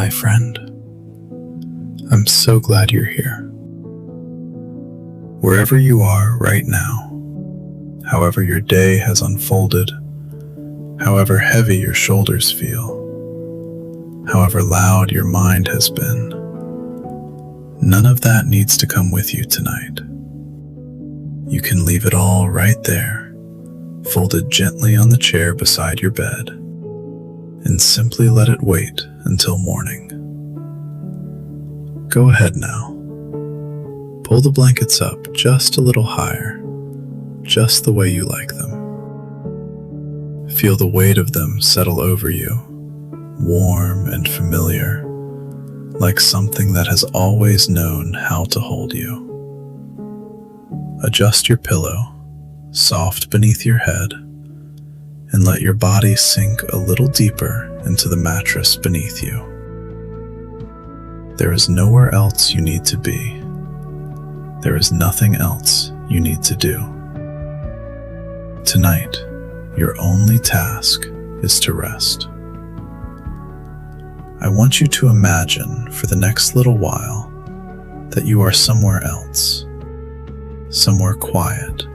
my friend. I'm so glad you're here. Wherever you are right now, however your day has unfolded, however heavy your shoulders feel, however loud your mind has been, none of that needs to come with you tonight. You can leave it all right there, folded gently on the chair beside your bed, and simply let it wait until morning. Go ahead now. Pull the blankets up just a little higher, just the way you like them. Feel the weight of them settle over you, warm and familiar, like something that has always known how to hold you. Adjust your pillow, soft beneath your head, and let your body sink a little deeper into the mattress beneath you. There is nowhere else you need to be. There is nothing else you need to do. Tonight, your only task is to rest. I want you to imagine for the next little while that you are somewhere else, somewhere quiet,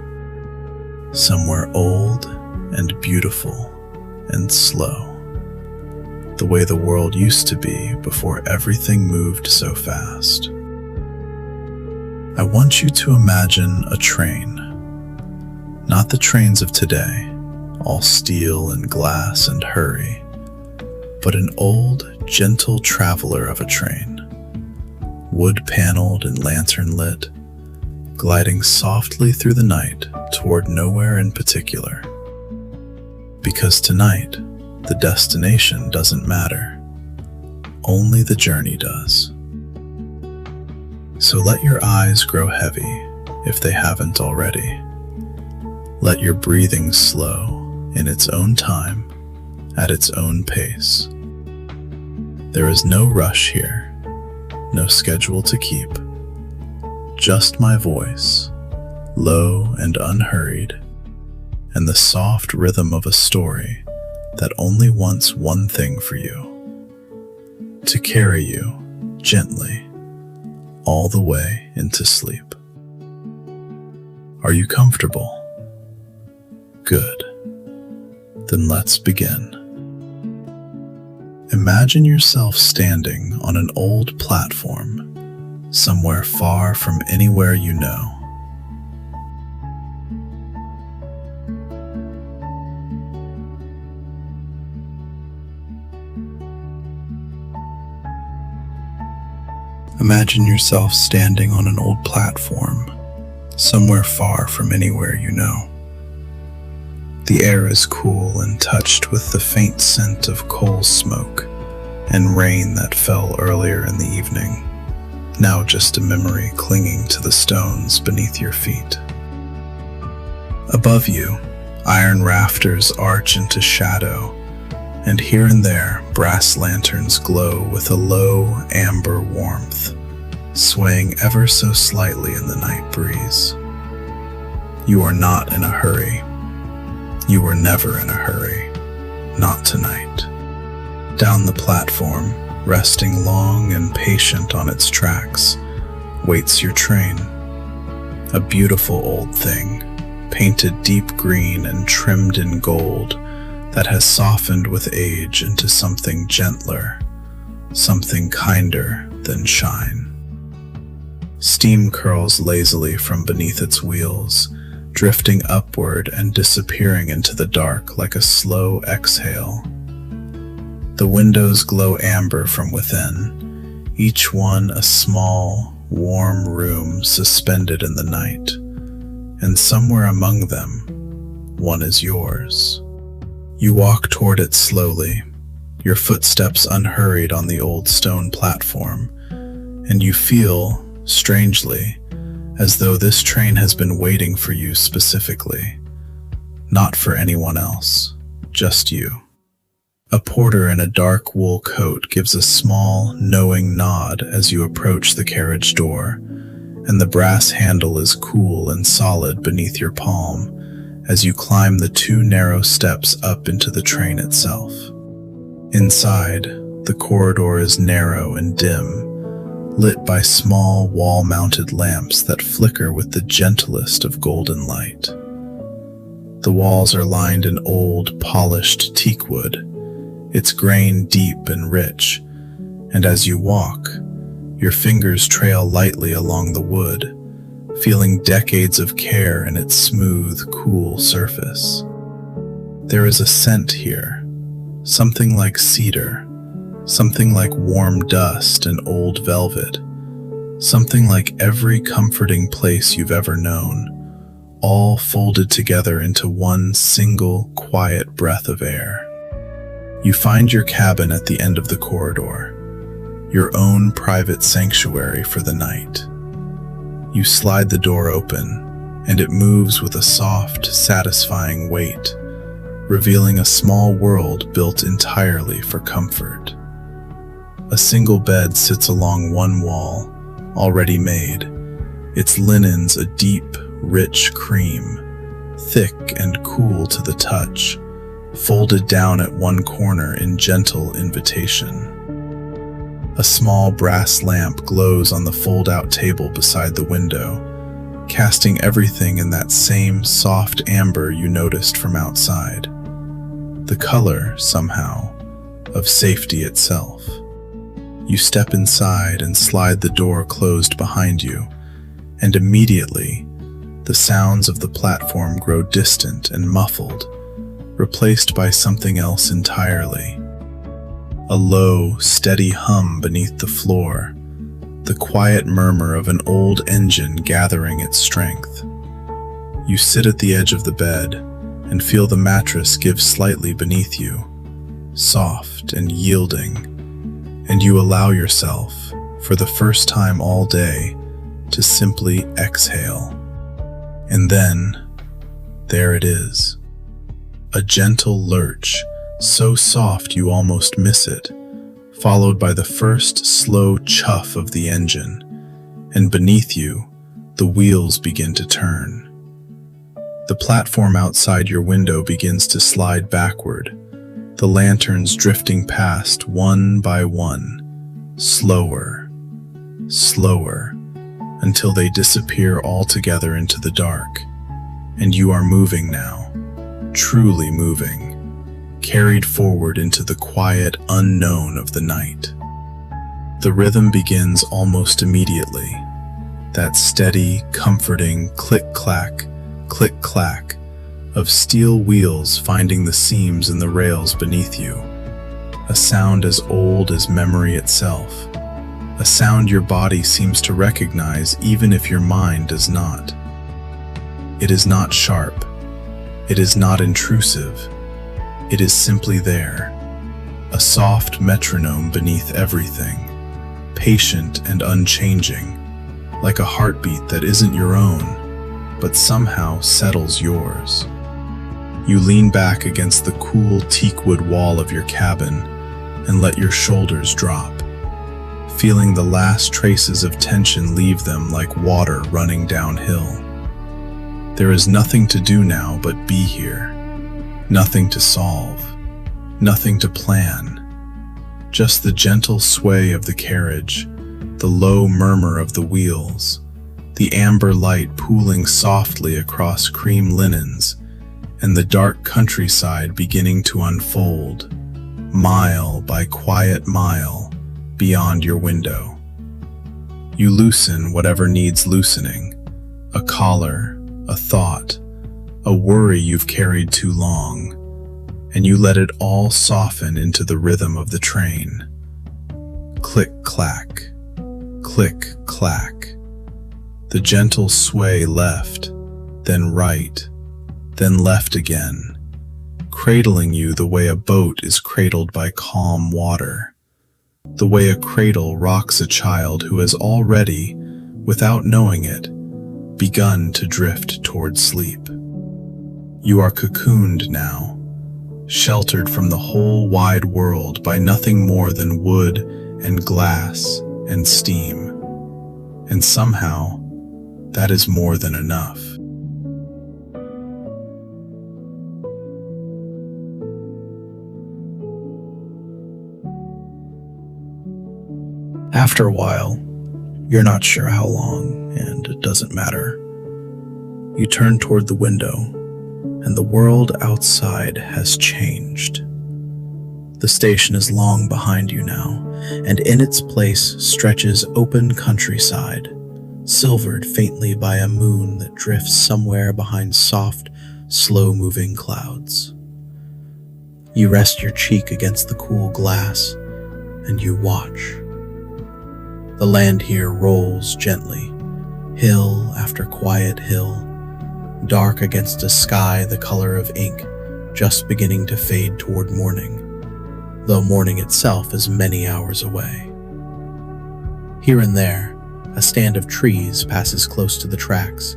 somewhere old and beautiful and slow, the way the world used to be before everything moved so fast. I want you to imagine a train, not the trains of today, all steel and glass and hurry, but an old, gentle traveler of a train, wood-paneled and lantern-lit, gliding softly through the night toward nowhere in particular. Because tonight, the destination doesn't matter, only the journey does. So let your eyes grow heavy if they haven't already. Let your breathing slow in its own time, at its own pace. There is no rush here, no schedule to keep, just my voice, low and unhurried, and the soft rhythm of a story that only wants one thing for you: to carry you gently all the way into sleep. Are you comfortable? Good. Then let's begin. Imagine yourself standing on an old platform, somewhere far from anywhere you know. Imagine yourself standing on an old platform, somewhere far from anywhere you know. The air is cool and touched with the faint scent of coal smoke and rain that fell earlier in the evening, now just a memory clinging to the stones beneath your feet. Above you, iron rafters arch into shadow, and here and there brass lanterns glow with a low amber warmth, swaying ever so slightly in the night breeze. You are not in a hurry. You were never in a hurry. Not tonight. Down the platform, resting long and patient on its tracks, waits your train. A beautiful old thing, painted deep green and trimmed in gold, that has softened with age into something gentler, something kinder than shine. Steam curls lazily from beneath its wheels, drifting upward and disappearing into the dark like a slow exhale. The windows glow amber from within, each one a small, warm room suspended in the night, and somewhere among them, one is yours. You walk toward it slowly, your footsteps unhurried on the old stone platform, and you feel, strangely, as though this train has been waiting for you specifically, not for anyone else, just you. A porter in a dark wool coat gives a small, knowing nod as you approach the carriage door, and the brass handle is cool and solid beneath your palm as you climb the 2 narrow steps up into the train itself. Inside, The corridor is narrow and dim, lit by small wall-mounted lamps that flicker with the gentlest of golden light. The walls are lined in old, polished teak wood, its grain deep and rich, and as you walk, your fingers trail lightly along the wood, feeling decades of care in its smooth, cool surface. There is a scent here, something like cedar, something like warm dust and old velvet, something like every comforting place you've ever known, all folded together into one single, quiet breath of air. You find your cabin at the end of the corridor, your own private sanctuary for the night. You slide the door open, and it moves with a soft, satisfying weight, revealing a small world built entirely for comfort. A single bed sits along one wall, already made, its linens a deep, rich cream, thick and cool to the touch, folded down at one corner in gentle invitation. A small brass lamp glows on the fold-out table beside the window, casting everything in that same soft amber you noticed from outside. The color, somehow, of safety itself. You step inside and slide the door closed behind you, and immediately, the sounds of the platform grow distant and muffled, replaced by something else entirely. A low, steady hum beneath the floor, the quiet murmur of an old engine gathering its strength. You sit at the edge of the bed and feel the mattress give slightly beneath you, soft and yielding, and you allow yourself, for the first time all day, to simply exhale. And then, there it is. A gentle lurch, so soft you almost miss it, followed by the first slow chuff of the engine, and beneath you, the wheels begin to turn. The platform outside your window begins to slide backward, the lanterns drifting past one by one, slower, slower, until they disappear altogether into the dark. And you are moving now, truly moving, carried forward into the quiet unknown of the night. The rhythm begins almost immediately, that steady, comforting click-clack of steel wheels finding the seams in the rails beneath you, a sound as old as memory itself, a sound your body seems to recognize even if your mind does not. It is not sharp, it is not intrusive, it is simply there, a soft metronome beneath everything, patient and unchanging, like a heartbeat that isn't your own, but somehow settles yours. You lean back against the cool teakwood wall of your cabin and let your shoulders drop, feeling the last traces of tension leave them like water running downhill. There is nothing to do now but be here, nothing to solve, nothing to plan, just the gentle sway of the carriage, the low murmur of the wheels, the amber light pooling softly across cream linens, and the dark countryside beginning to unfold, mile by quiet mile, beyond your window. You loosen whatever needs loosening, a collar, a thought, a worry you've carried too long, and you let it all soften into the rhythm of the train. Click-clack, click-clack. The gentle sway left, then right, then left again, cradling you the way a boat is cradled by calm water, the way a cradle rocks a child who has already, without knowing it, begun to drift toward sleep. You are cocooned now, sheltered from the whole wide world by nothing more than wood and glass and steam, and somehow, that is more than enough. After a while, you're not sure how long, and it doesn't matter. You turn toward the window, and the world outside has changed. The station is long behind you now, and in its place stretches open countryside, silvered faintly by a moon that drifts somewhere behind soft, slow-moving clouds. You rest your cheek against the cool glass, and you watch. The land here rolls gently, hill after quiet hill, dark against a sky the color of ink, just beginning to fade toward morning, though morning itself is many hours away. Here and there, a stand of trees passes close to the tracks,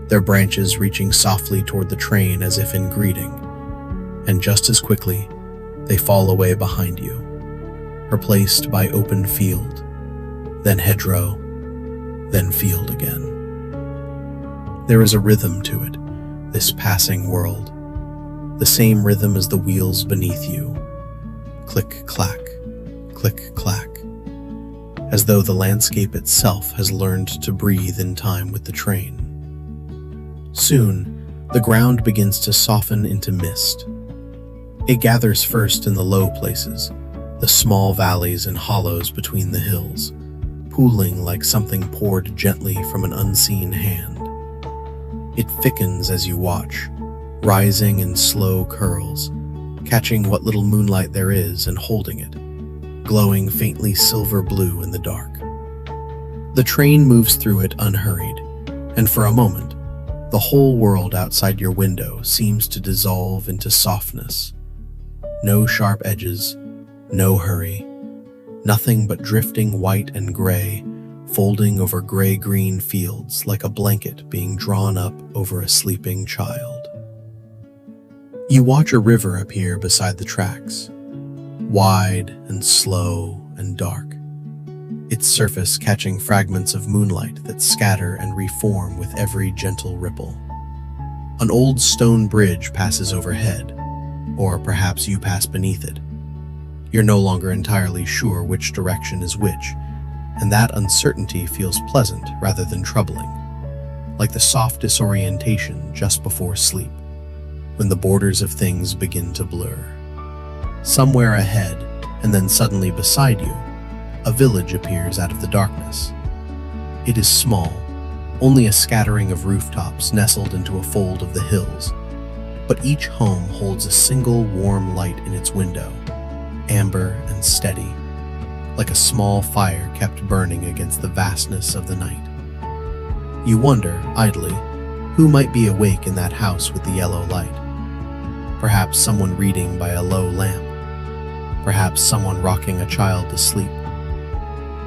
their branches reaching softly toward the train as if in greeting, and just as quickly, they fall away behind you, replaced by open field, then hedgerow, then field again. There is a rhythm to it, this passing world, the same rhythm as the wheels beneath you. Click-clack, click-clack, as though the landscape itself has learned to breathe in time with the train. Soon, the ground begins to soften into mist. It gathers first in the low places, the small valleys and hollows between the hills, pooling like something poured gently from an unseen hand. It thickens as you watch, rising in slow curls, catching what little moonlight there is and holding it, glowing faintly silver blue in the dark. The train moves through it unhurried, and for a moment, the whole world outside your window seems to dissolve into softness. No sharp edges, no hurry, nothing but drifting white and gray, folding over gray-green fields like a blanket being drawn up over a sleeping child. You watch a river appear beside the tracks, wide and slow and dark, its surface catching fragments of moonlight that scatter and reform with every gentle ripple. An old stone bridge passes overhead, or perhaps you pass beneath it. You're no longer entirely sure which direction is which, and that uncertainty feels pleasant rather than troubling, like the soft disorientation just before sleep, when the borders of things begin to blur. Somewhere ahead, and then suddenly beside you, a village appears out of the darkness. It is small, only a scattering of rooftops nestled into a fold of the hills, but each home holds a single warm light in its window, amber and steady, like a small fire kept burning against the vastness of the night. You wonder, idly, who might be awake in that house with the yellow light. Perhaps someone reading by a low lamp. Perhaps someone rocking a child to sleep.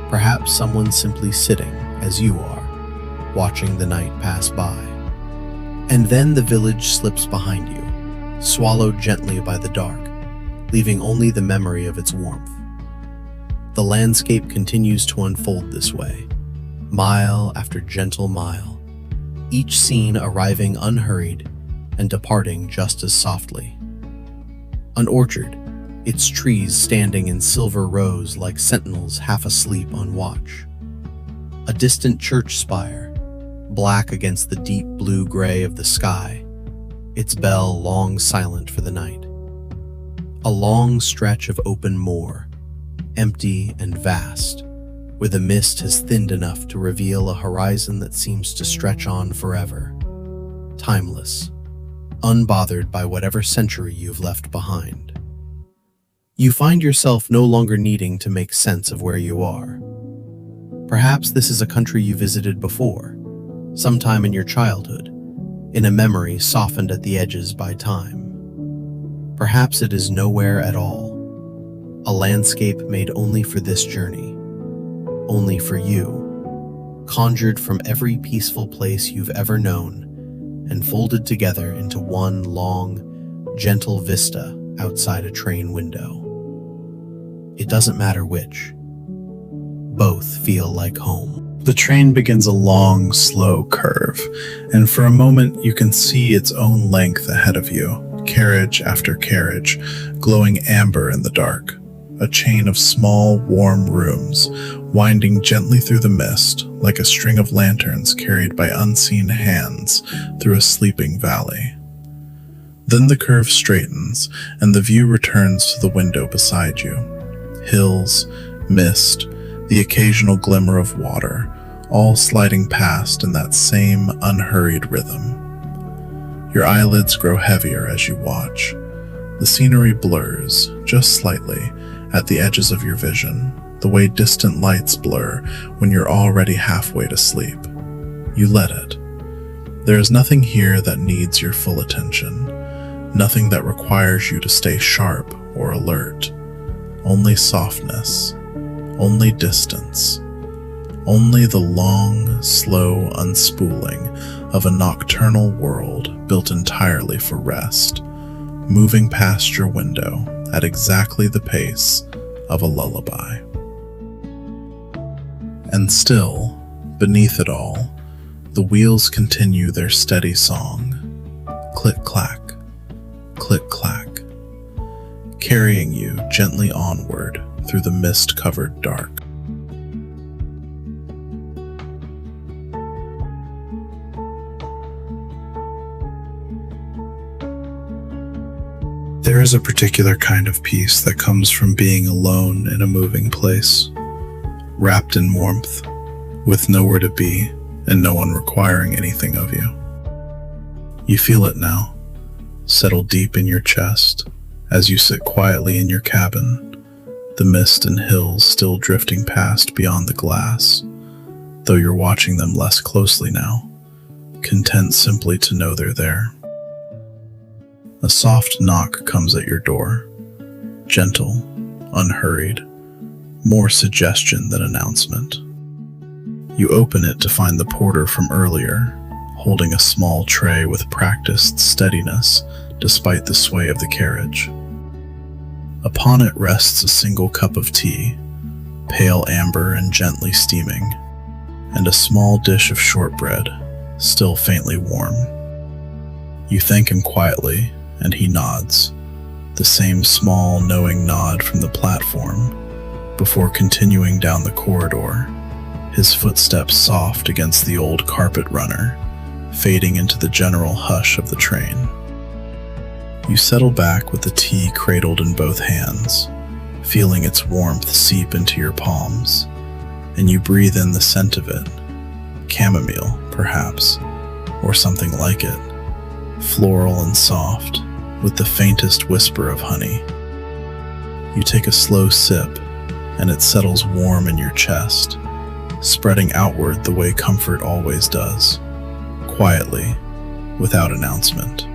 Perhaps someone simply sitting, as you are, watching the night pass by. And then the village slips behind you, swallowed gently by the dark, leaving only the memory of its warmth. The landscape continues to unfold this way, mile after gentle mile, each scene arriving unhurried and departing just as softly. An orchard, its trees standing in silver rows like sentinels half asleep on watch. A distant church spire, black against the deep blue-gray of the sky, its bell long silent for the night. A long stretch of open moor, empty and vast, where the mist has thinned enough to reveal a horizon that seems to stretch on forever, timeless, unbothered by whatever century you've left behind. You find yourself no longer needing to make sense of where you are. Perhaps this is a country you visited before, sometime in your childhood, in a memory softened at the edges by time. Perhaps it is nowhere at all, a landscape made only for this journey, only for you, conjured from every peaceful place you've ever known and folded together into one long, gentle vista outside a train window. It doesn't matter which. Both feel like home. The train begins a long, slow curve, and for a moment you can see its own length ahead of you, carriage after carriage, glowing amber in the dark. A chain of small, warm rooms, winding gently through the mist like a string of lanterns carried by unseen hands through a sleeping valley. Then the curve straightens, and the view returns to the window beside you. Hills, mist, the occasional glimmer of water, all sliding past in that same unhurried rhythm. Your eyelids grow heavier as you watch. The scenery blurs, just slightly, at the edges of your vision, the way distant lights blur when you're already halfway to sleep. You let it. There is nothing here that needs your full attention, nothing that requires you to stay sharp or alert. Only softness, only distance, only the long, slow unspooling of a nocturnal world built entirely for rest, moving past your window at exactly the pace of a lullaby. And still, beneath it all, the wheels continue their steady song, click-clack, click-clack, carrying you gently onward through the mist-covered dark. There is a particular kind of peace that comes from being alone in a moving place, wrapped in warmth, with nowhere to be and no one requiring anything of you. You feel it now, settle deep in your chest as you sit quietly in your cabin, the mist and hills still drifting past beyond the glass, though you're watching them less closely now, content simply to know they're there. A soft knock comes at your door, gentle, unhurried, more suggestion than announcement. You open it to find the porter from earlier, holding a small tray with practiced steadiness despite the sway of the carriage. Upon it rests a single cup of tea, pale amber and gently steaming, and a small dish of shortbread, still faintly warm. You thank him quietly, and he nods, the same small, knowing nod from the platform, before continuing down the corridor, his footsteps soft against the old carpet runner, fading into the general hush of the train. You settle back with the tea cradled in both hands, feeling its warmth seep into your palms, and you breathe in the scent of it, chamomile, perhaps, or something like it, floral and soft, with the faintest whisper of honey. You take a slow sip, and it settles warm in your chest, spreading outward the way comfort always does, quietly, without announcement.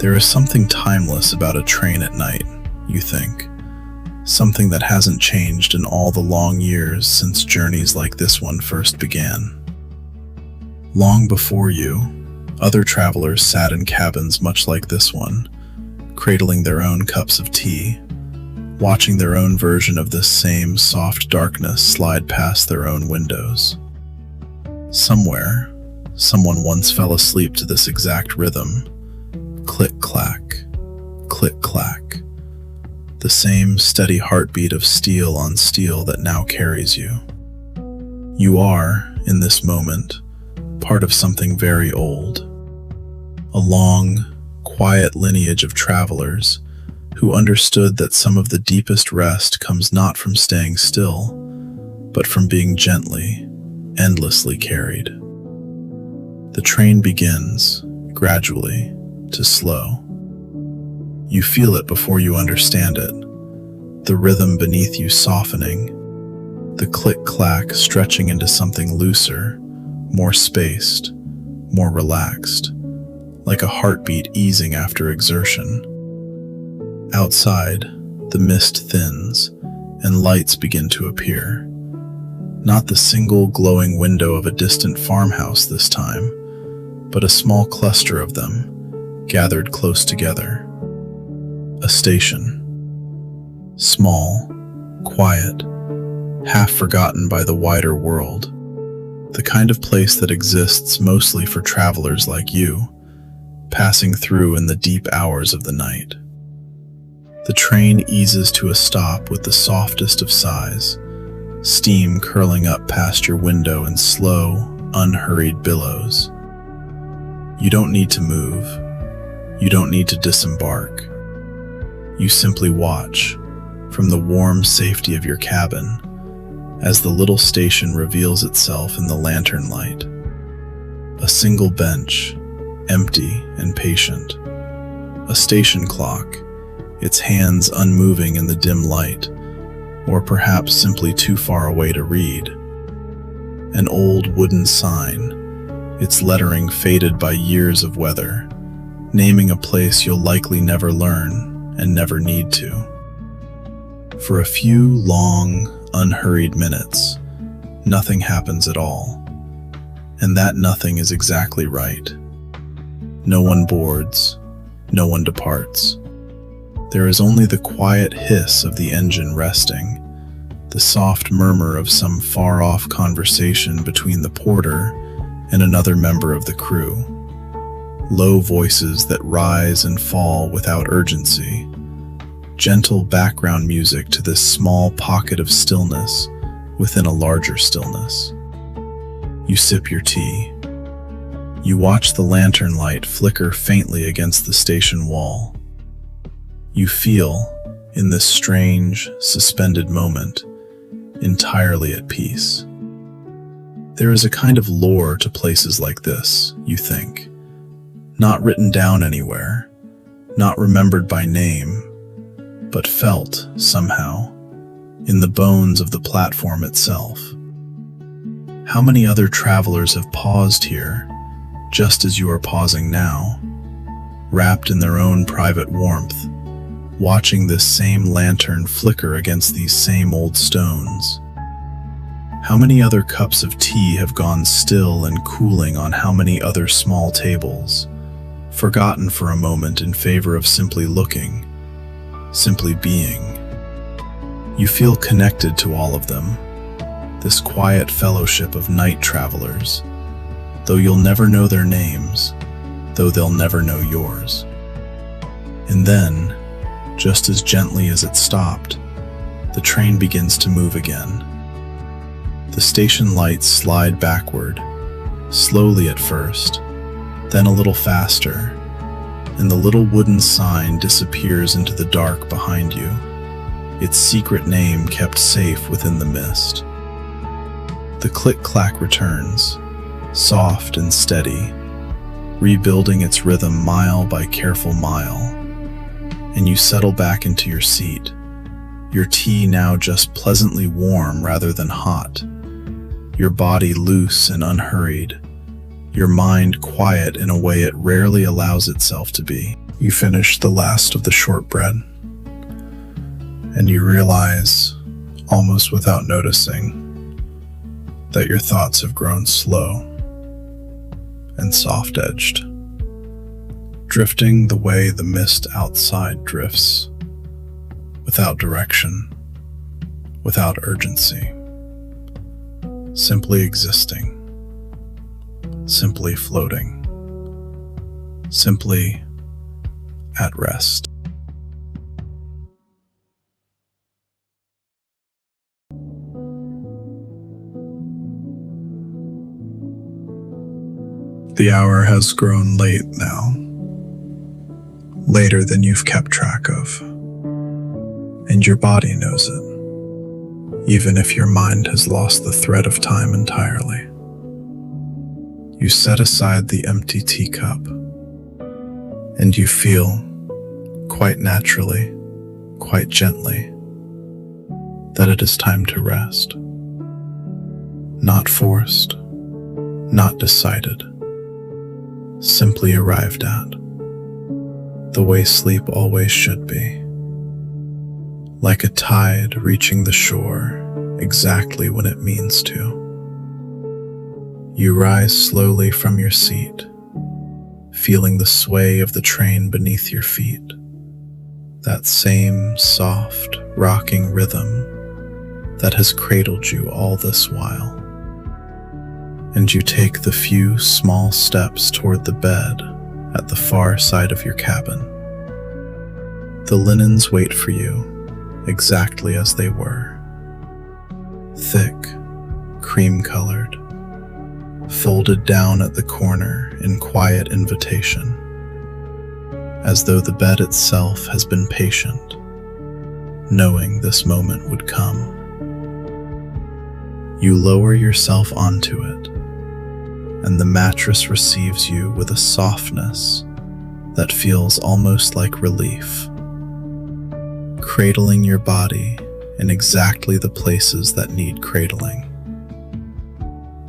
There is something timeless about a train at night, you think, something that hasn't changed in all the long years since journeys like this one first began. Long before you, other travelers sat in cabins much like this one, cradling their own cups of tea, watching their own version of this same soft darkness slide past their own windows. Somewhere, someone once fell asleep to this exact rhythm, click-clack, click-clack, the same steady heartbeat of steel on steel that now carries you. You are, in this moment, part of something very old. A long, quiet lineage of travelers who understood that some of the deepest rest comes not from staying still, but from being gently, endlessly carried. The train begins, gradually, to slow. You feel it before you understand it, the rhythm beneath you softening, the click-clack stretching into something looser, more spaced, more relaxed, like a heartbeat easing after exertion. Outside, the mist thins, and lights begin to appear. Not the single glowing window of a distant farmhouse this time, but a small cluster of them, gathered close together. A station. Small, quiet, half forgotten by the wider world. The kind of place that exists mostly for travelers like you, passing through in the deep hours of the night. The train eases to a stop with the softest of sighs, steam curling up past your window in slow, unhurried billows. You don't need to move. You don't need to disembark. You simply watch, from the warm safety of your cabin, as the little station reveals itself in the lantern light. A single bench, empty and patient. A station clock, its hands unmoving in the dim light, or perhaps simply too far away to read. An old wooden sign, its lettering faded by years of weather, naming a place you'll likely never learn and never need to. For a few long, unhurried minutes, nothing happens at all. And that nothing is exactly right. No one boards, no one departs. There is only the quiet hiss of the engine resting, the soft murmur of some far-off conversation between the porter and another member of the crew. Low voices that rise and fall without urgency. Gentle background music to this small pocket of stillness within a larger stillness. You sip your tea. You watch the lantern light flicker faintly against the station wall. You feel, in this strange, suspended moment, entirely at peace. There is a kind of lore to places like this, you think. Not written down anywhere, not remembered by name, but felt, somehow, in the bones of the platform itself. How many other travelers have paused here, just as you are pausing now, wrapped in their own private warmth, watching this same lantern flicker against these same old stones? How many other cups of tea have gone still and cooling on how many other small tables, forgotten for a moment in favor of simply looking, simply being? You feel connected to all of them, this quiet fellowship of night travelers, though you'll never know their names, though they'll never know yours. And then, just as gently as it stopped, the train begins to move again. The station lights slide backward, slowly at first, then a little faster, and the little wooden sign disappears into the dark behind you, its secret name kept safe within the mist. The click-clack returns, soft and steady, rebuilding its rhythm mile by careful mile, and you settle back into your seat, your tea now just pleasantly warm rather than hot, your body loose and unhurried, your mind quiet in a way it rarely allows itself to be. You finish the last of the shortbread, and you realize, almost without noticing, that your thoughts have grown slow and soft-edged, drifting the way the mist outside drifts, without direction, without urgency, simply existing, simply floating, simply at rest. The hour has grown late now, later than you've kept track of, and your body knows it, even if your mind has lost the thread of time entirely. You set aside the empty teacup, and you feel, quite naturally, quite gently, that it is time to rest. Not forced, not decided, simply arrived at, the way sleep always should be, like a tide reaching the shore exactly when it means to. You rise slowly from your seat, feeling the sway of the train beneath your feet, that same soft, rocking rhythm that has cradled you all this while. And you take the few small steps toward the bed at the far side of your cabin. The linens wait for you, exactly as they were. thick, cream-colored, folded down at the corner in quiet invitation, as though the bed itself has been patient, knowing this moment would come. You lower yourself onto it, and the mattress receives you with a softness that feels almost like relief, cradling your body in exactly the places that need cradling.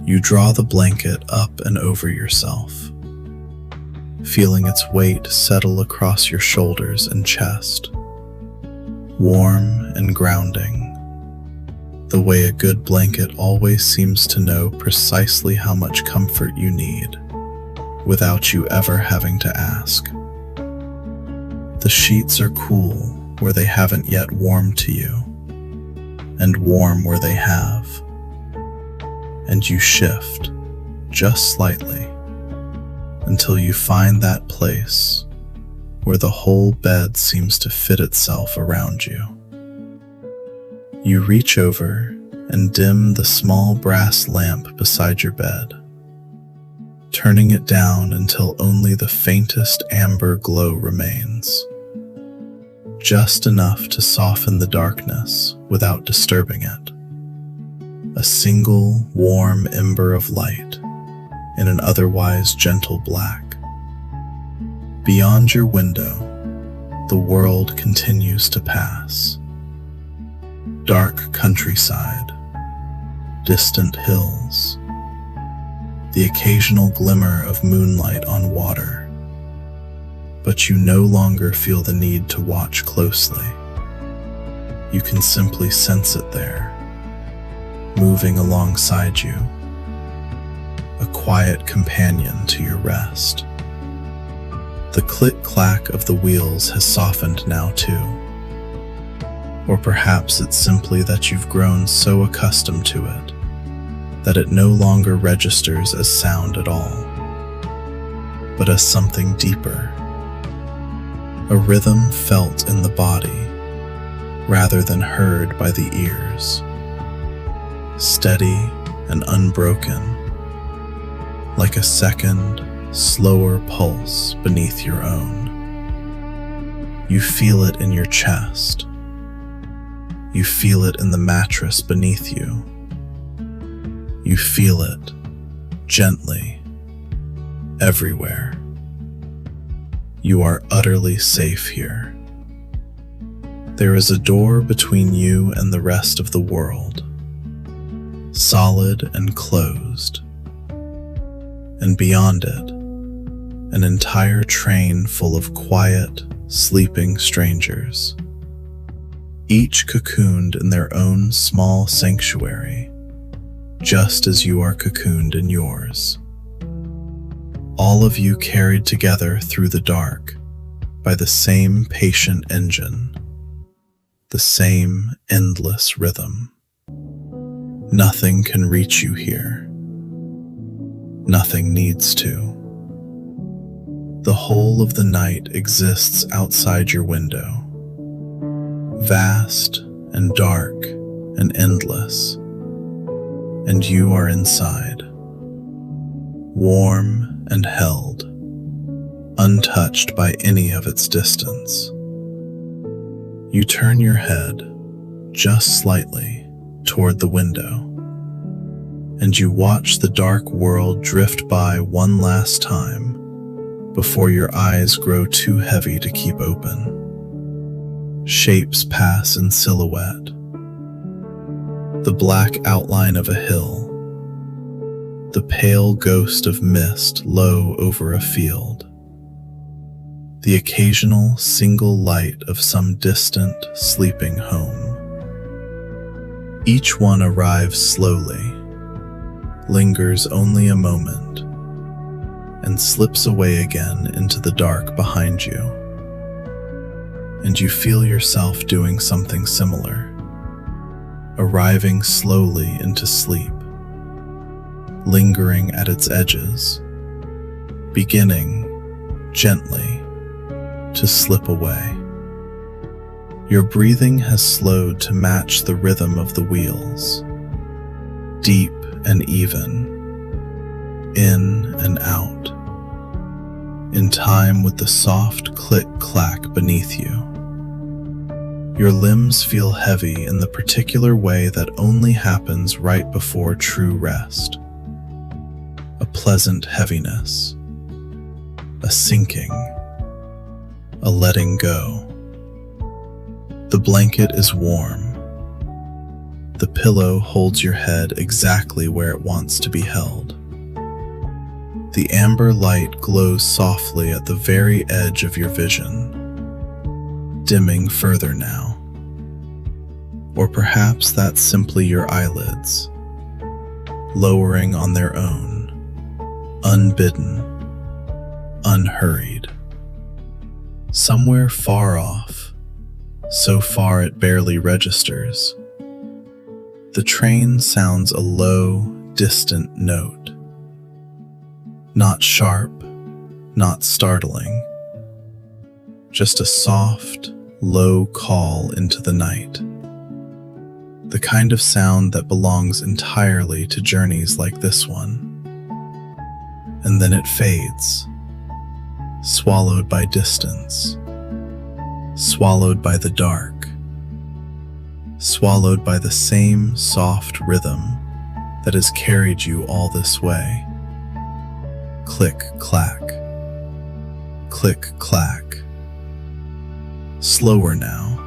You draw the blanket up and over yourself, feeling its weight settle across your shoulders and chest, warm and grounding, the way a good blanket always seems to know precisely how much comfort you need, without you ever having to ask. The sheets are cool where they haven't yet warmed to you, and warm where they have, and you shift, just slightly, until you find that place where the whole bed seems to fit itself around you. You reach over and dim the small brass lamp beside your bed, turning it down until only the faintest amber glow remains, just enough to soften the darkness without disturbing it. A single warm ember of light in an otherwise gentle black. Beyond your window, the world continues to pass. Dark countryside, distant hills, the occasional glimmer of moonlight on water. But you no longer feel the need to watch closely. You can simply sense it there, moving alongside you, a quiet companion to your rest. The click-clack of the wheels has softened now too. Or perhaps it's simply that you've grown so accustomed to it that it no longer registers as sound at all, but as something deeper, a rhythm felt in the body rather than heard by the ears, steady and unbroken, like a second, slower pulse beneath your own. You feel it in your chest. You feel it in the mattress beneath you. You feel it, gently, everywhere. You are utterly safe here. There is a door between you and the rest of the world, solid and closed. And beyond it, an entire train full of quiet, sleeping strangers, each cocooned in their own small sanctuary, just as you are cocooned in yours. All of you carried together through the dark by the same patient engine, the same endless rhythm. Nothing can reach you here. Nothing needs to. The whole of the night exists outside your window, vast and dark and endless, and you are inside, warm and held, untouched by any of its distance. You turn your head just slightly toward the window, and you watch the dark world drift by one last time before your eyes grow too heavy to keep open. Shapes pass in silhouette. The black outline of a hill, the pale ghost of mist low over a field, the occasional single light of some distant, sleeping home. Each one arrives slowly, lingers only a moment, and slips away again into the dark behind you. And you feel yourself doing something similar, arriving slowly into sleep, lingering at its edges, beginning, gently, to slip away. Your breathing has slowed to match the rhythm of the wheels, deep and even, in and out, in time with the soft click-clack beneath you. Your limbs feel heavy in the particular way that only happens right before true rest. A pleasant heaviness, a sinking, a letting go. The blanket is warm. The pillow holds your head exactly where it wants to be held. The amber light glows softly at the very edge of your vision, dimming further now. Or perhaps that's simply your eyelids, lowering on their own, unbidden, unhurried. Somewhere far off, so far it barely registers, the train sounds a low, distant note. Not sharp, not startling, just a soft, low call into the night. The kind of sound that belongs entirely to journeys like this one. And then it fades, swallowed by distance, swallowed by the dark, swallowed by the same soft rhythm that has carried you all this way. Click, clack, click, clack. Slower now,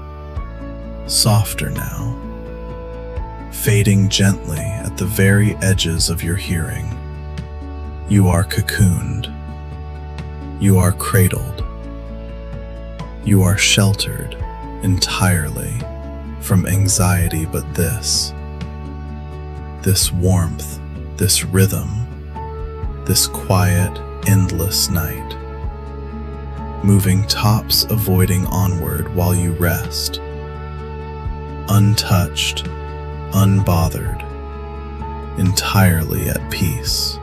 softer now, fading gently at the very edges of your hearing. You are cocooned. You are cradled. You are sheltered entirely from anxiety, but this warmth, this rhythm, this quiet, endless night. Moving tops, avoiding onward while you rest. Untouched, unbothered, entirely at peace.